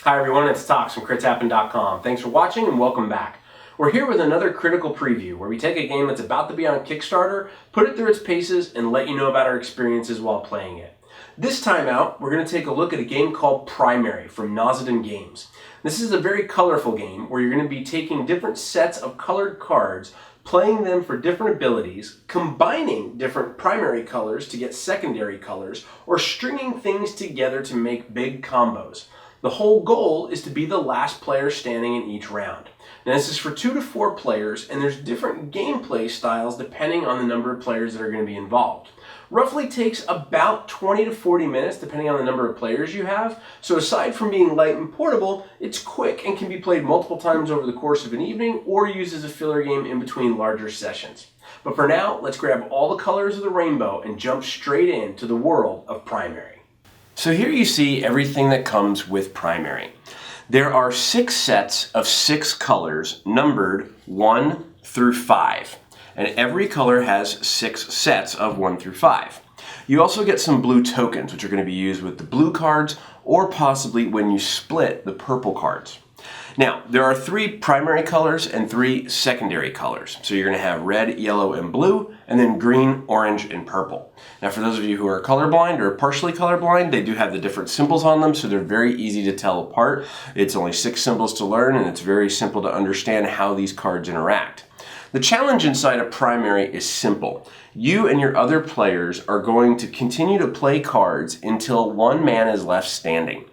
Hi everyone, it's Tox from CritsHappen.com. Thanks for watching and welcome back. We're here with another critical preview where we take a game that's about to be on Kickstarter, put it through its paces, and let you know about our experiences while playing it. This time out, we're going to take a look at a game called Primary from Nosodon Games. This is a very colorful game where you're going to be taking different sets of colored cards, playing them for different abilities, combining different primary colors to get secondary colors, or stringing things together to make big combos. The whole goal is to be the last player standing in each round. Now this is for 2 to 4 players, and there's different gameplay styles depending on the number of players that are going to be involved. Roughly takes about 20 to 40 minutes depending on the number of players you have, so aside from being light and portable, it's quick and can be played multiple times over the course of an evening or used as a filler game in between larger sessions. But for now, let's grab all the colors of the rainbow and jump straight into the world of Primary. So here you see everything that comes with Primary. There are 6 sets of 6 colors numbered 1 through 5. And every color has 6 sets of 1 through 5. You also get some blue tokens, which are going to be used with the blue cards or possibly when you split the purple cards. Now, there are 3 primary colors and 3 secondary colors. So you're going to have red, yellow, and blue, and then green, orange, and purple. Now, for those of you who are colorblind or partially colorblind, they do have the different symbols on them, so they're very easy to tell apart. It's only 6 symbols to learn, and it's very simple to understand how these cards interact. The challenge inside of Primary is simple. You and your other players are going to continue to play cards until one man is left standing.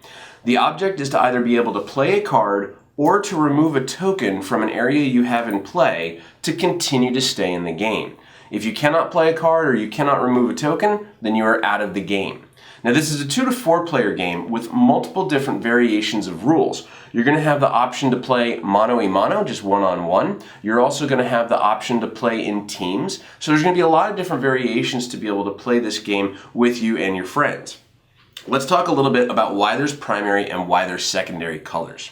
The object is to either be able to play a card or to remove a token from an area you have in play to continue to stay in the game. If you cannot play a card or you cannot remove a token, then you are out of the game. Now this is a 2 to 4 player game with multiple different variations of rules. You're going to have the option to play mano-a-mano, just one-on-one. You're also going to have the option to play in teams. So there's going to be a lot of different variations to be able to play this game with you and your friends. Let's talk a little bit about why there's primary and why there's secondary colors.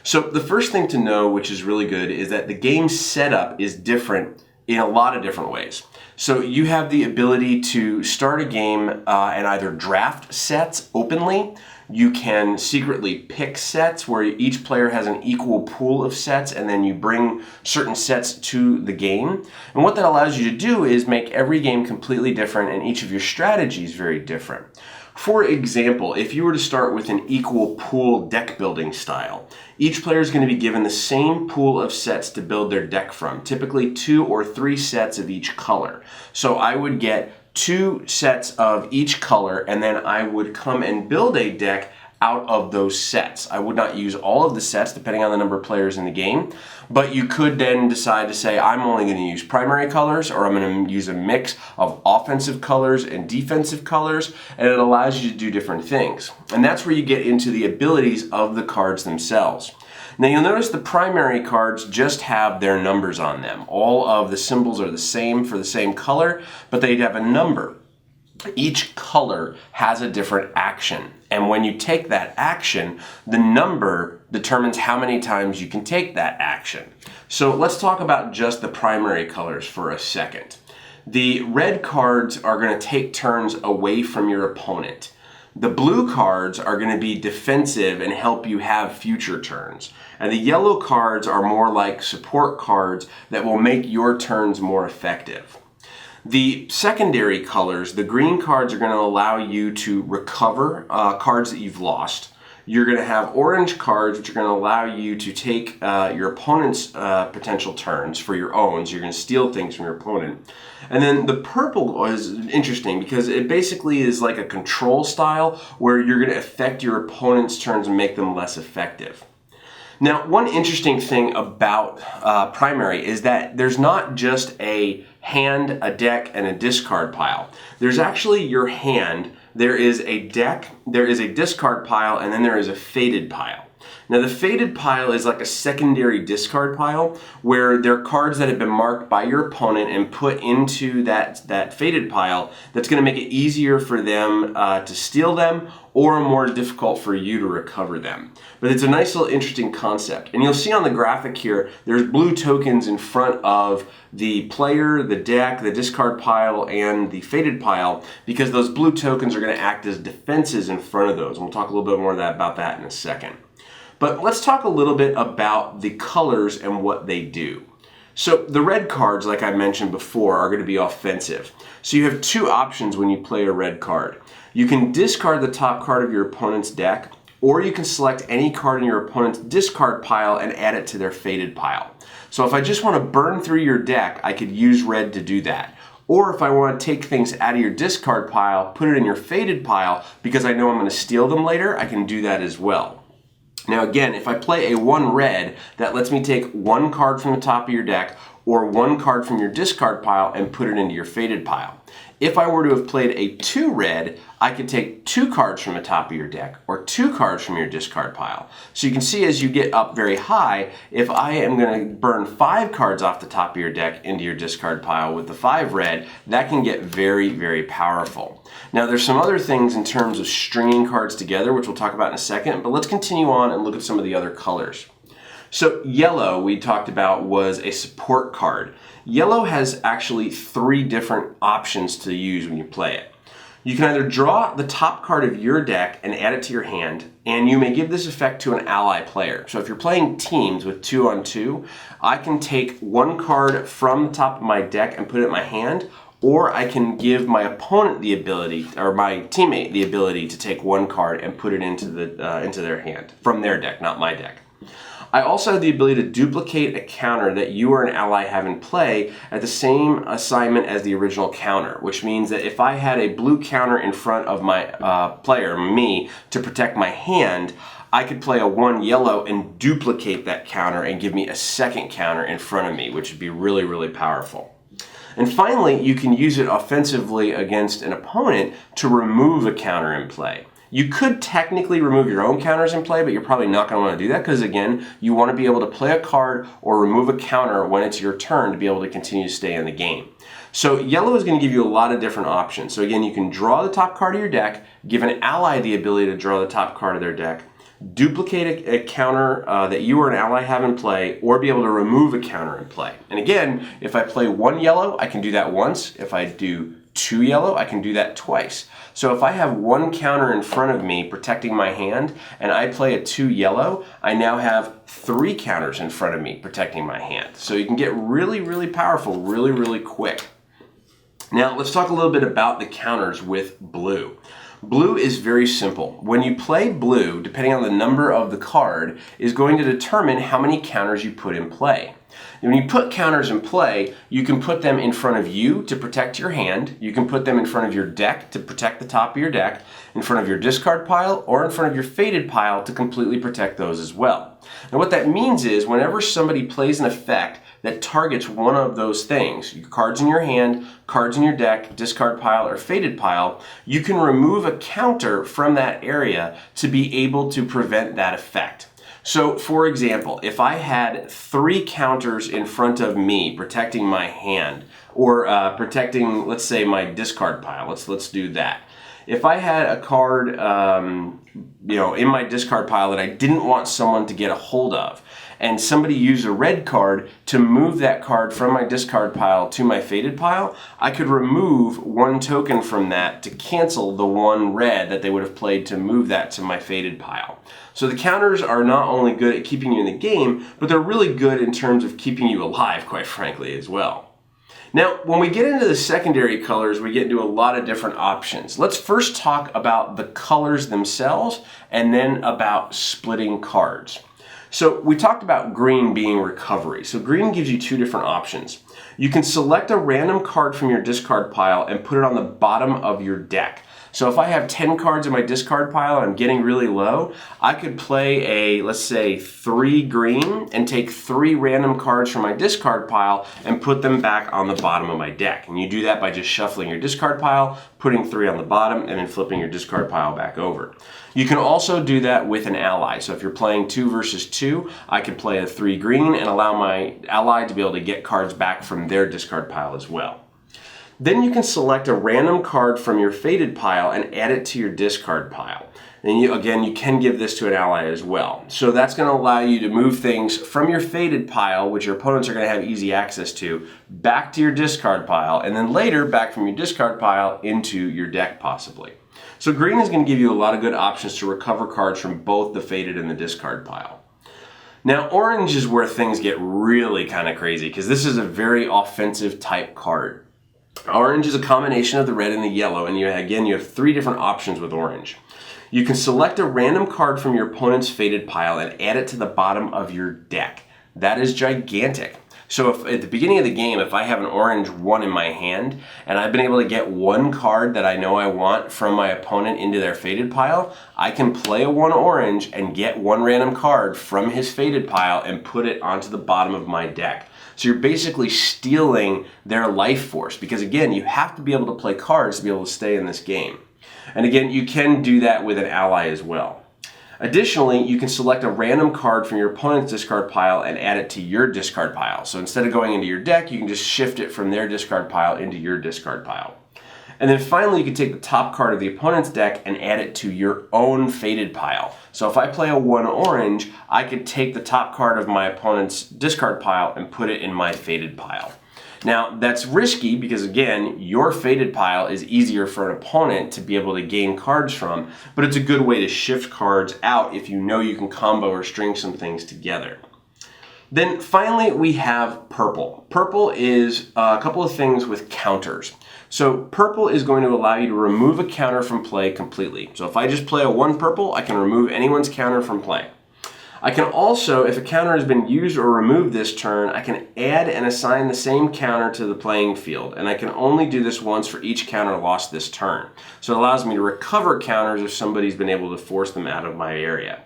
So the first thing to know, which is really good, is that the game setup is different in a lot of different ways. So you have the ability to start a game and either draft sets openly. You can secretly pick sets where each player has an equal pool of sets and then you bring certain sets to the game. And what that allows you to do is make every game completely different and each of your strategies very different. For example, if you were to start with an equal pool deck building style, each player is going to be given the same pool of sets to build their deck from, typically 2 or 3 sets of each color. So I would get 2 sets of each color and then I would come and build a deck out of those sets. I would not use all of the sets depending on the number of players in the game, but you could then decide to say I'm only going to use primary colors or I'm going to use a mix of offensive colors and defensive colors, and it allows you to do different things. And that's where you get into the abilities of the cards themselves. Now you'll notice the primary cards just have their numbers on them. All of the symbols are the same for the same color, but they have a number. Each color has a different action, and when you take that action, the number determines how many times you can take that action. So let's talk about just the primary colors for a second. The red cards are going to take turns away from your opponent. The blue cards are going to be defensive and help you have future turns. And the yellow cards are more like support cards that will make your turns more effective. The secondary colors, the green cards, are going to allow you to recover cards that you've lost. You're going to have orange cards, which are going to allow you to take your opponent's potential turns for your own. So you're going to steal things from your opponent. And then the purple is interesting because it basically is like a control style where you're going to affect your opponent's turns and make them less effective. Now, one interesting thing about Primary is that there's not just a hand, a deck, and a discard pile. There's actually your hand, there is a deck, there is a discard pile, and then there is a faded pile. Now the faded pile is like a secondary discard pile where there are cards that have been marked by your opponent and put into that faded pile that's going to make it easier for them to steal them or more difficult for you to recover them. But it's a nice little interesting concept. And you'll see on the graphic here, there's blue tokens in front of the player, the deck, the discard pile, and the faded pile because those blue tokens are going to act as defenses in front of those. And we'll talk a little bit more about that in a second. But let's talk a little bit about the colors and what they do. So the red cards, like I mentioned before, are going to be offensive. So you have two options when you play a red card. You can discard the top card of your opponent's deck, or you can select any card in your opponent's discard pile and add it to their faded pile. So if I just want to burn through your deck, I could use red to do that. Or if I want to take things out of your discard pile, put it in your faded pile, because I know I'm going to steal them later, I can do that as well. Now again, if I play a 1 red, that lets me take 1 card from the top of your deck or 1 card from your discard pile and put it into your faded pile. If I were to have played a 2 red, I could take 2 cards from the top of your deck or 2 cards from your discard pile. So you can see as you get up very high, if I am going to burn 5 cards off the top of your deck into your discard pile with the 5 red, that can get very, very powerful. Now there's some other things in terms of stringing cards together, which we'll talk about in a second, but let's continue on and look at some of the other colors. So yellow, we talked about, was a support card. Yellow has actually 3 different options to use when you play it. You can either draw the top card of your deck and add it to your hand, and you may give this effect to an ally player. So if you're playing teams with 2-on-2, I can take 1 card from the top of my deck and put it in my hand, or I can give my opponent the ability, or my teammate the ability, to take 1 card and put it into their hand, from their deck, not my deck. I also have the ability to duplicate a counter that you or an ally have in play at the same assignment as the original counter, which means that if I had a blue counter in front of my player, me, to protect my hand, I could play a 1 yellow and duplicate that counter and give me a second counter in front of me, which would be really, really powerful. And finally, you can use it offensively against an opponent to remove a counter in play. You could technically remove your own counters in play, but you're probably not going to want to do that because, again, you want to be able to play a card or remove a counter when it's your turn to be able to continue to stay in the game. So yellow is going to give you a lot of different options. So again, you can draw the top card of your deck, give an ally the ability to draw the top card of their deck, duplicate a counter that you or an ally have in play, or be able to remove a counter in play. And again, if I play 1 yellow, I can do that once. If I do 2 yellow, I can do that twice. So if I have 1 counter in front of me protecting my hand and I play a 2 yellow, I now have 3 counters in front of me protecting my hand. So you can get really, really powerful really, really quick. Now let's talk a little bit about the counters with blue. Blue is very simple. When you play blue, depending on the number of the card, is going to determine how many counters you put in play. When you put counters in play, you can put them in front of you to protect your hand, you can put them in front of your deck to protect the top of your deck, in front of your discard pile, or in front of your faded pile to completely protect those as well. Now what that means is whenever somebody plays an effect that targets one of those things, cards in your hand, cards in your deck, discard pile, or faded pile, you can remove a counter from that area to be able to prevent that effect. So for example, if I had 3 counters in front of me protecting my hand, or protecting, let's say, my discard pile, let's do that. If I had a card in my discard pile that I didn't want someone to get a hold of, and somebody used a red card to move that card from my discard pile to my faded pile, I could remove 1 token from that to cancel the 1 red that they would have played to move that to my faded pile. So the counters are not only good at keeping you in the game, but they're really good in terms of keeping you alive, quite frankly, as well. Now, when we get into the secondary colors, we get into a lot of different options. Let's first talk about the colors themselves and then about splitting cards. So we talked about green being recovery. So green gives you 2 different options. You can select a random card from your discard pile and put it on the bottom of your deck. So if I have 10 cards in my discard pile and I'm getting really low, I could play a, let's say, 3 green and take 3 random cards from my discard pile and put them back on the bottom of my deck. And you do that by just shuffling your discard pile, putting 3 on the bottom, and then flipping your discard pile back over. You can also do that with an ally. So if you're playing 2 versus 2, I could play a 3 green and allow my ally to be able to get cards back from their discard pile as well. Then you can select a random card from your faded pile and add it to your discard pile. And you can give this to an ally as well. So that's going to allow you to move things from your faded pile, which your opponents are going to have easy access to, back to your discard pile, and then later back from your discard pile into your deck possibly. So green is going to give you a lot of good options to recover cards from both the faded and the discard pile. Now orange is where things get really kind of crazy because this is a very offensive type card. Orange is a combination of the red and the yellow, and you have 3 different options with orange. You can select a random card from your opponent's faded pile and add it to the bottom of your deck. That is gigantic. So if at the beginning of the game, if I have an orange 1 in my hand and I've been able to get 1 card that I know I want from my opponent into their faded pile, I can play a 1 orange and get 1 random card from his faded pile and put it onto the bottom of my deck. So you're basically stealing their life force because again, you have to be able to play cards to be able to stay in this game. And again, you can do that with an ally as well. Additionally, you can select a random card from your opponent's discard pile and add it to your discard pile. So instead of going into your deck, you can just shift it from their discard pile into your discard pile. And then finally, you can take the top card of the opponent's deck and add it to your own faded pile. So if I play a 1 orange, I could take the top card of my opponent's discard pile and put it in my faded pile. Now, that's risky because, again, your faded pile is easier for an opponent to be able to gain cards from, but it's a good way to shift cards out if you know you can combo or string some things together. Then finally, we have purple. Purple is a couple of things with counters. So purple is going to allow you to remove a counter from play completely. So if I just play a 1 purple, I can remove anyone's counter from play. I can also, if a counter has been used or removed this turn, I can add and assign the same counter to the playing field, and I can only do this once for each counter lost this turn. So it allows me to recover counters if somebody's been able to force them out of my area.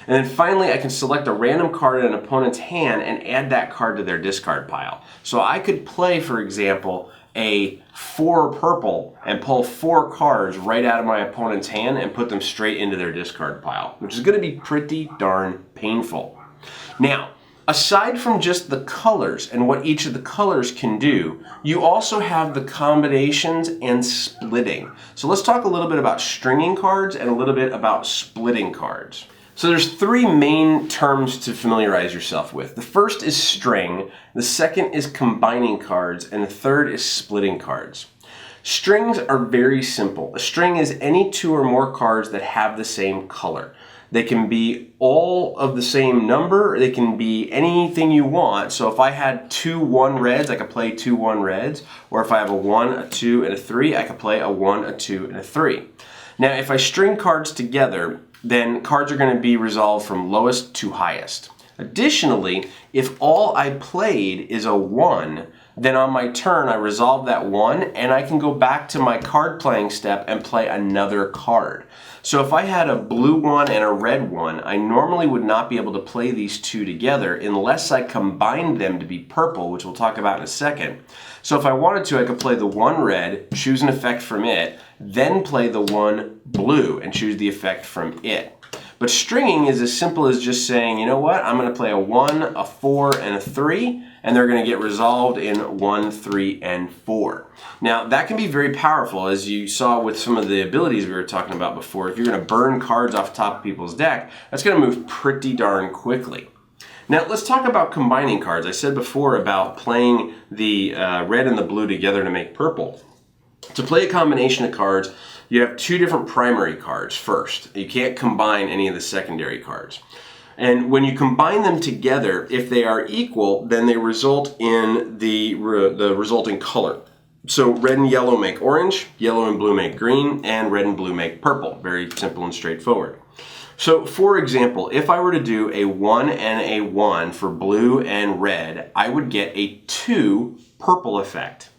And then finally, I can select a random card in an opponent's hand and add that card to their discard pile. So I could play, for example, a 4 purple and pull 4 cards right out of my opponent's hand and put them straight into their discard pile, which is going to be pretty darn painful. Now, aside from just the colors and what each of the colors can do, you also have the combinations and splitting. So let's talk a little bit about stringing cards and a little bit about splitting cards. So there's 3 main terms to familiarize yourself with. The first is string, the second is combining cards, and the third is splitting cards. Strings are very simple. A string is any 2 or more cards that have the same color. They can be all of the same number, they can be anything you want. So if I had 2 1 reds, I could play 2 1 reds, or if I have a 1, a 2, and a 3, I could play a 1, a 2, and a 3. Now if I string cards together, then cards are going to be resolved from lowest to highest. Additionally, if all I played is a 1, then on my turn I resolve that 1 and I can go back to my card playing step and play another card. So if I had a blue 1 and a red 1, I normally would not be able to play these 2 together unless I combined them to be purple, which we'll talk about in a second. So if I wanted to, I could play the 1 red, choose an effect from it, then play the 1 blue and choose the effect from it. But stringing is as simple as just saying, you know what, I'm going to play a 1, a 4, and a 3, and they're going to get resolved in 1, 3, and 4. Now, that can be very powerful, as you saw with some of the abilities we were talking about before. If you're going to burn cards off top of people's deck, that's going to move pretty darn quickly. Now, let's talk about combining cards. I said before about playing the red and the blue together to make purple. To play a combination of cards, you have 2 different primary cards first. You can't combine any of the secondary cards. And when you combine them together, if they are equal, then they result in the resulting color. So red and yellow make orange, yellow and blue make green, and red and blue make purple. Very simple and straightforward. So for example, if I were to do a 1 and a 1 for blue and red, I would get a 2 purple effect.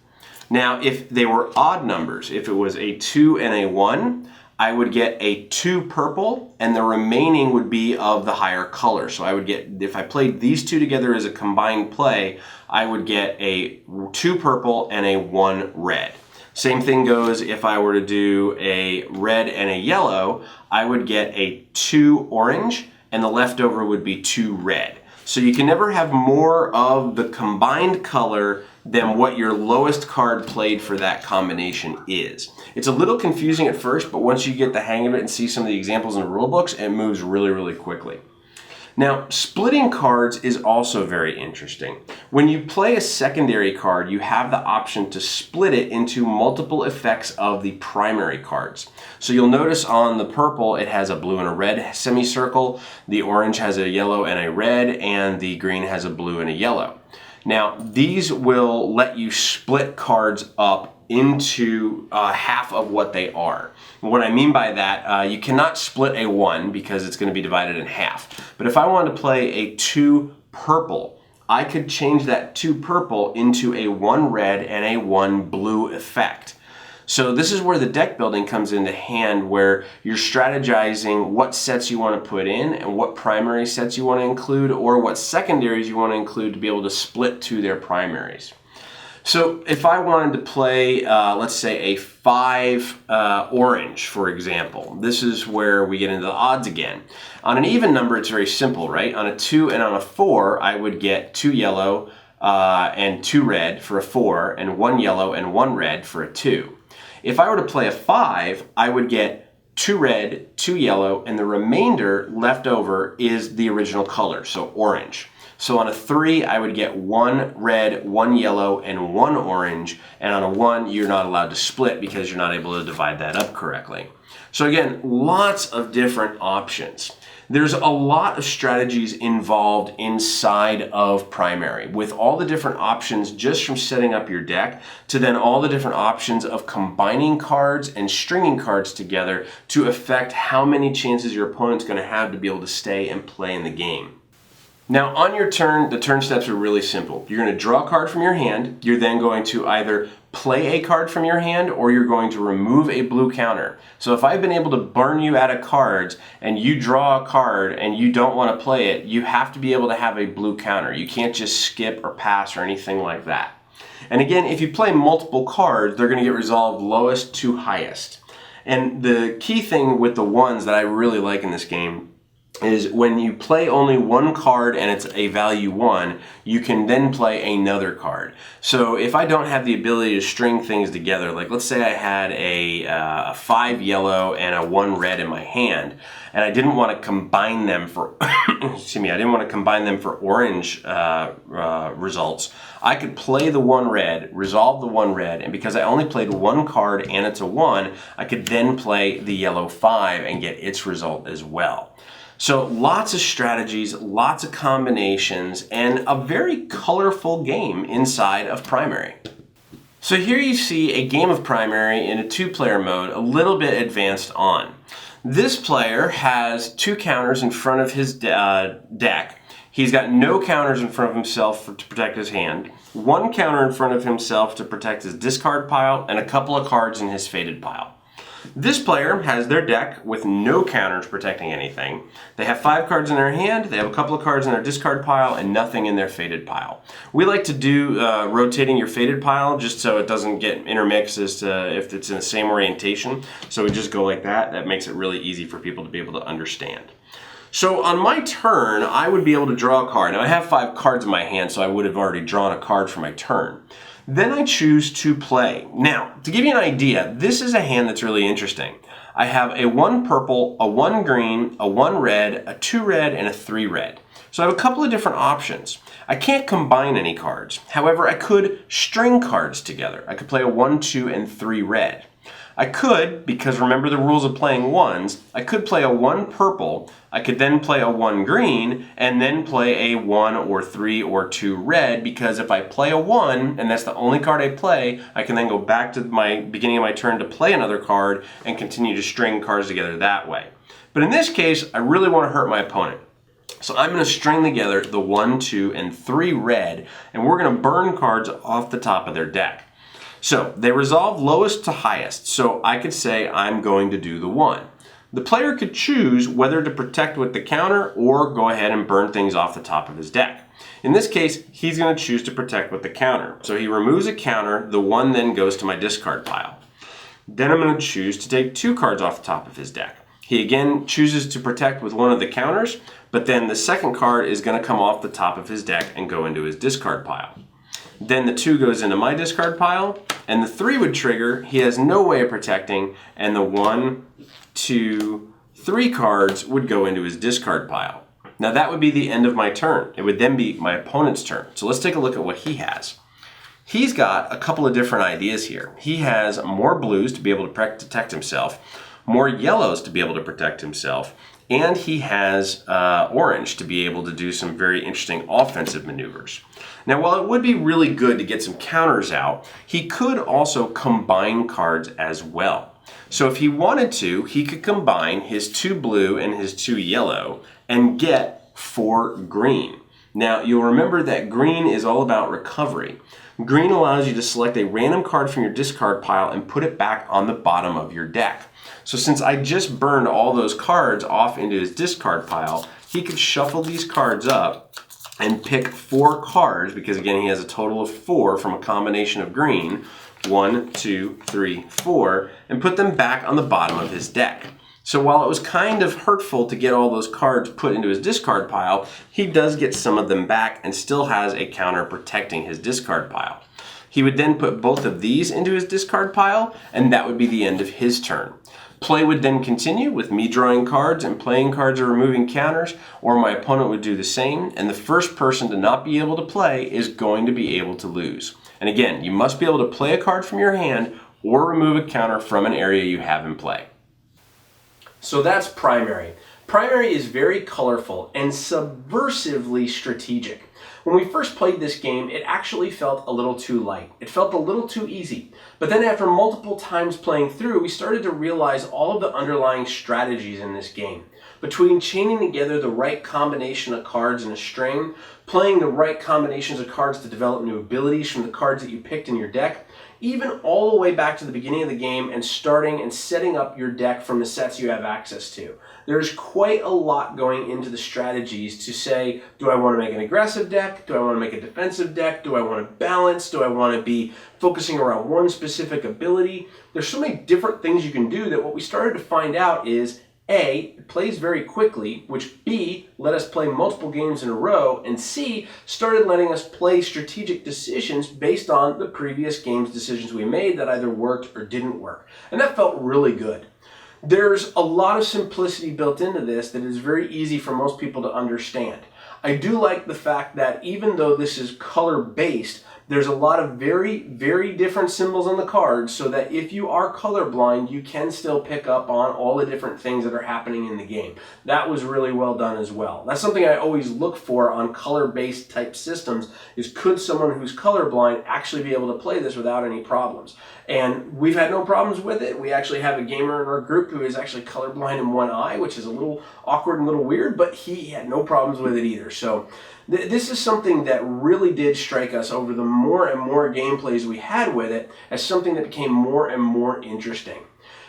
Now, if they were odd numbers, if it was a 2 and a 1, I would get a 2 purple, and the remaining would be of the higher color. So I would get, if I played these 2 together as a combined play, I would get a 2 purple and a 1 red. Same thing goes if I were to do a red and a yellow, I would get a 2 orange, and the leftover would be 2 red. So you can never have more of the combined color than what your lowest card played for that combination is. It's a little confusing at first, but once you get the hang of it and see some of the examples in the rule books, it moves really, really quickly. Now, splitting cards is also very interesting. When you play a secondary card, you have the option to split it into multiple effects of the primary cards. So you'll notice on the purple, it has a blue and a red semicircle, the orange has a yellow and a red, and the green has a blue and a yellow. Now, these will let you split cards up into half of what they are. And what I mean by that, you cannot split a 1 because it's going to be divided in half. But if I wanted to play a 2 purple, I could change that 2 purple into a 1 red and a 1 blue effect. So this is where the deck building comes into hand, where you're strategizing what sets you want to put in and what primary sets you want to include, or what secondaries you want to include to be able to split to their primaries. So if I wanted to play, let's say a 5 orange, for example, this is where we get into the odds again. On an even number, it's very simple, right? On a 2 and on a 4, I would get 2 yellow and 2 red for a 4, and 1 yellow and 1 red for a 2. If I were to play a 5, I would get 2 red, 2 yellow, and the remainder left over is the original color, so orange. So on a 3, I would get 1 red, 1 yellow, and 1 orange. And on a 1, you're not allowed to split because you're not able to divide that up correctly. So again, lots of different options. There's a lot of strategies involved inside of primary, with all the different options just from setting up your deck to then all the different options of combining cards and stringing cards together to affect how many chances your opponent's going to have to be able to stay and play in the game. Now on your turn, the turn steps are really simple. You're going to draw a card from your hand. You're then going to either play a card from your hand or you're going to remove a blue counter. So if I've been able to burn you out of cards and you draw a card and you don't want to play it, you have to be able to have a blue counter. You can't just skip or pass or anything like that. And again, if you play multiple cards, they're going to get resolved lowest to highest. And the key thing with the ones that I really like in this game is when you play only one card and it's a value 1, you can then play another card. So if I don't have the ability to string things together, like let's say I had a 5 yellow and a 1 red in my hand, and I didn't want to combine them for excuse me, I didn't want to combine them for orange results, I could play the 1 red, resolve the 1 red, and because I only played one card and it's a 1, I could then play the yellow 5 and get its result as well. So lots of strategies, lots of combinations, and a very colorful game inside of primary. So here you see a game of primary in a 2-player mode, a little bit advanced on. This player has 2 counters in front of his deck. He's got no counters in front of himself to protect his hand, 1 counter in front of himself to protect his discard pile, and a couple of cards in his faded pile. This player has their deck with no counters protecting anything. They have 5 cards in their hand, they have a couple of cards in their discard pile, and nothing in their faded pile. We like to do rotating your faded pile just so it doesn't get intermixed as to if it's in the same orientation. So we just go like that. That makes it really easy for people to be able to understand. So on my turn, I would be able to draw a card. Now I have 5 cards in my hand, so I would have already drawn a card for my turn. Then I choose to play. Now, to give you an idea, this is a hand that's really interesting. I have a 1 purple, a 1 green, a 1 red, a 2 red, and a 3 red. So I have a couple of different options. I can't combine any cards. However, I could string cards together. I could play a 1, 2, and 3 red. I could, because remember the rules of playing ones, I could play a 1 purple, I could then play a 1 green, and then play a 1 or 3 or 2 red, because if I play a 1, and that's the only card I play, I can then go back to my beginning of my turn to play another card and continue to string cards together that way. But in this case, I really want to hurt my opponent. So I'm going to string together the 1, 2, and 3 red, and we're going to burn cards off the top of their deck. So they resolve lowest to highest, so I could say I'm going to do the 1. The player could choose whether to protect with the counter or go ahead and burn things off the top of his deck. In this case, he's going to choose to protect with the counter. So he removes a counter, the 1 then goes to my discard pile. Then I'm going to choose to take 2 cards off the top of his deck. He again chooses to protect with one of the counters, but then the second card is going to come off the top of his deck and go into his discard pile. Then the 2 goes into my discard pile, and the 3 would trigger. He has no way of protecting, and the 1, 2, 3 cards would go into his discard pile. Now that would be the end of my turn. It would then be my opponent's turn. So let's take a look at what he has. He's got a couple of different ideas here. He has more blues to be able to protect himself, more yellows to be able to protect himself, and he has orange to be able to do some very interesting offensive maneuvers. Now, while it would be really good to get some counters out, he could also combine cards as well. So if he wanted to, he could combine his 2 blue and his 2 yellow and get 4 green. Now, you'll remember that green is all about recovery. Green allows you to select a random card from your discard pile and put it back on the bottom of your deck. So since I just burned all those cards off into his discard pile, he could shuffle these cards up and pick 4 cards, because again, he has a total of 4 from a combination of green, 1, 2, 3, 4, and put them back on the bottom of his deck. So while it was kind of hurtful to get all those cards put into his discard pile, he does get some of them back and still has a counter protecting his discard pile. He would then put both of these into his discard pile, and that would be the end of his turn. Play would then continue with me drawing cards and playing cards or removing counters, or my opponent would do the same, and the first person to not be able to play is going to be able to lose. And again, you must be able to play a card from your hand or remove a counter from an area you have in play. So that's Primary. Primary is very colorful and subversively strategic. When we first played this game, it actually felt a little too light. It felt a little too easy. But then after multiple times playing through, we started to realize all of the underlying strategies in this game. Between chaining together the right combination of cards in a string, playing the right combinations of cards to develop new abilities from the cards that you picked in your deck, even all the way back to the beginning of the game and starting and setting up your deck from the sets you have access to. There's quite a lot going into the strategies to say, do I want to make an aggressive deck? Do I want to make a defensive deck? Do I want to balance? Do I want to be focusing around one specific ability? There's so many different things you can do that what we started to find out is A, it plays very quickly, which B, let us play multiple games in a row, and C, started letting us play strategic decisions based on the previous game's decisions we made that either worked or didn't work. And that felt really good. There's a lot of simplicity built into this that is very easy for most people to understand. I do like the fact that even though this is color-based, there's a lot of very, very different symbols on the cards so that if you are colorblind, you can still pick up on all the different things that are happening in the game. That was really well done as well. That's something I always look for on color-based type systems is could someone who's colorblind actually be able to play this without any problems? And we've had no problems with it. We actually have a gamer in our group who is actually colorblind in one eye, which is a little awkward and a little weird, but he had no problems with it either. So this is something that really did strike us over the more and more gameplays we had with it as something that became more and more interesting.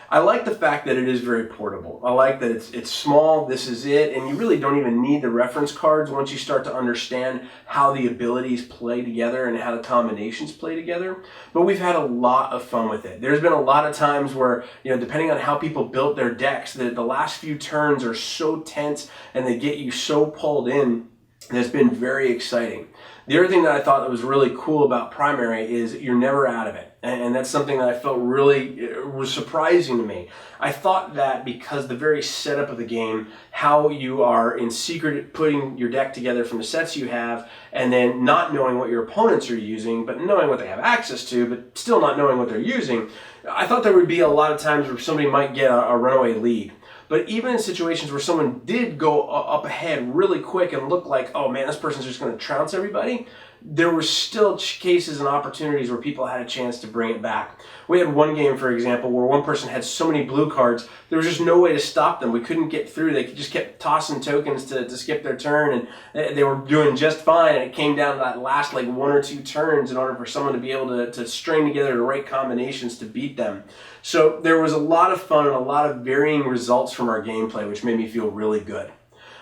I like the fact that it is very portable. I like that it's small, this is it, and you really don't even need the reference cards once you start to understand how the abilities play together and how the combinations play together. But we've had a lot of fun with it. There's been a lot of times where, depending on how people built their decks, the last few turns are so tense and they get you so pulled in. That's been very exciting. The other thing that I thought that was really cool about Primary is you're never out of it. And that's something that I felt really was surprising to me. I thought that because the very setup of the game, how you are in secret putting your deck together from the sets you have, and then not knowing what your opponents are using, but knowing what they have access to, but still not knowing what they're using, I thought there would be a lot of times where somebody might get a runaway lead. But even in situations where someone did go up ahead really quick and look like, oh man, this person's just going to trounce everybody, there were still cases and opportunities where people had a chance to bring it back. We had one game, for example, where one person had so many blue cards, there was just no way to stop them. We couldn't get through. They just kept tossing tokens to skip their turn, and they were doing just fine, and it came down to that last like 1 or 2 turns in order for someone to be able to string together the right combinations to beat them. So there was a lot of fun and a lot of varying results from our gameplay, which made me feel really good.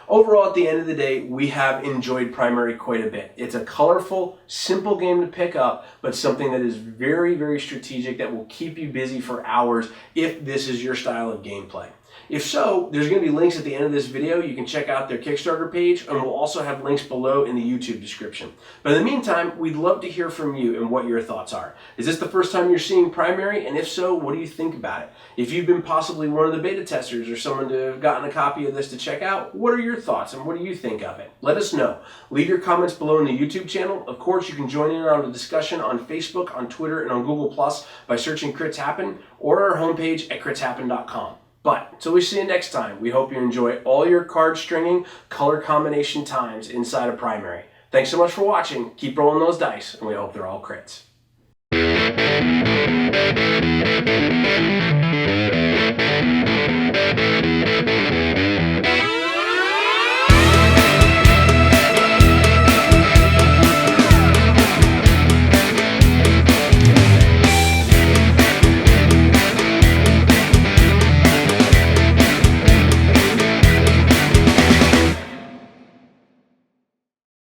Overall, at the end of the day, we have enjoyed Primary quite a bit. It's a colorful, simple game to pick up, but something that is very, very strategic that will keep you busy for hours if this is your style of gameplay. If so, there's going to be links at the end of this video. You can check out their Kickstarter page, and we'll also have links below in the YouTube description. But in the meantime, we'd love to hear from you and what your thoughts are. Is this the first time you're seeing Primary? And if so, what do you think about it? If you've been possibly one of the beta testers or someone to have gotten a copy of this to check out, what are your thoughts and what do you think of it? Let us know. Leave your comments below in the YouTube channel. Of course, you can join in on the discussion on Facebook, on Twitter, and on Google Plus by searching Crits Happen or our homepage at critshappen.com. But until we see you next time, we hope you enjoy all your card stringing, color combination times inside of Primary. Thanks so much for watching. Keep rolling those dice, and we hope they're all crits.